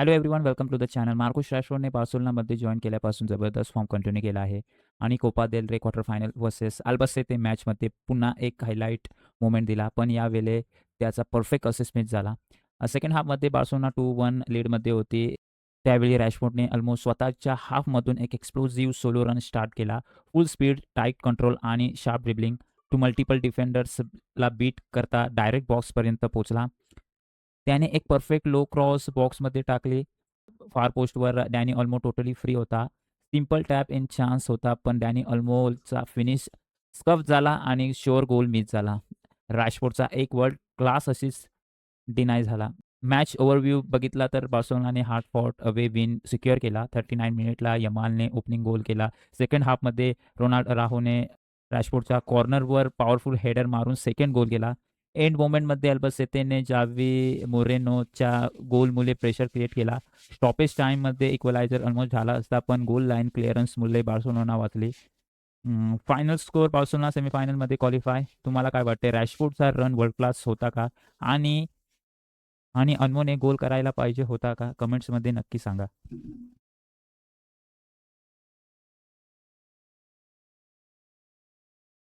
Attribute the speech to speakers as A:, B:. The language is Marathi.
A: Hello everyone, welcome to the channel. Marcus रॅशफोर्डने बार्सेलोनामध्ये जॉइन केल्यापासून जबरदस्त फॉर्म कंटिन्यू केला आहे आणि Copa del Rey quarter final versus Albacete मॅचमध्ये पुन्हा एक हायलाईट मोमेंट दिला, पण यावेळी त्याचा परफेक्ट असिस्ट झाला. सेकंड हाफमध्ये बार्सेलोना 2-1 लीडमध्ये होती. त्यावेळी रॅशफोर्डने ऑलमोस्ट स्वतःच्या हाफमधून एक एक्सप्लोजिव्ह सोलो रन स्टार्ट केला. फुल स्पीड, टाईट कंट्रोल आणि शार्प ड्रिबलिंग टू मल्टिपल डिफेंडर्सला बीट करता डायरेक्ट बॉक्सपर्यंत पोहोचला. त्याने एक परफेक्ट लो क्रॉस बॉक्समध्ये टाकली. फार पोस्टवर डॅनी ऑल्मो टोटली फ्री होता. सिंपल टॅप इन चान्स होता, पण डॅनी ऑल्मोचा फिनिश स्कफ झाला आणि शुअर गोल मिस झाला. रॅशफोर्डचा एक वर्ल्ड क्लास असिस्ट डिनाय झाला. मॅच ओव्हरव्ह्यू बघितला तर बार्सेलोनाने hard fought away win secure केला. 39 मिनिटला यमालने ओपनिंग गोल केला. सेकंड हाफमध्ये रोनाल्ड अराहोने रॅशफोर्डच्या कॉर्नरवर पॉवरफुल हेडर मारून सेकंड गोल केला. एंड मोमेंटमध्ये अल्बासेतेने जावी मोरेनोच्या गोलमुळे प्रेशर क्रिएट केला. स्टॉपेज टाईममध्ये इक्वलायझर ऑलमोस्ट झाला असता, पण गोल लाईन क्लिअरन्समुळे बार्सेलोना वाचली. फायनल स्कोअर बार्सेलोना सेमीफायनलमध्ये क्वालिफाय. तुम्हाला काय वाटते, रॅशफोर्डचा रन वर्ल्ड क्लास होता का? आणि आणि अनमोलने गोल करायला पाहिजे होता का? कमेंट्समध्ये नक्की सांगा.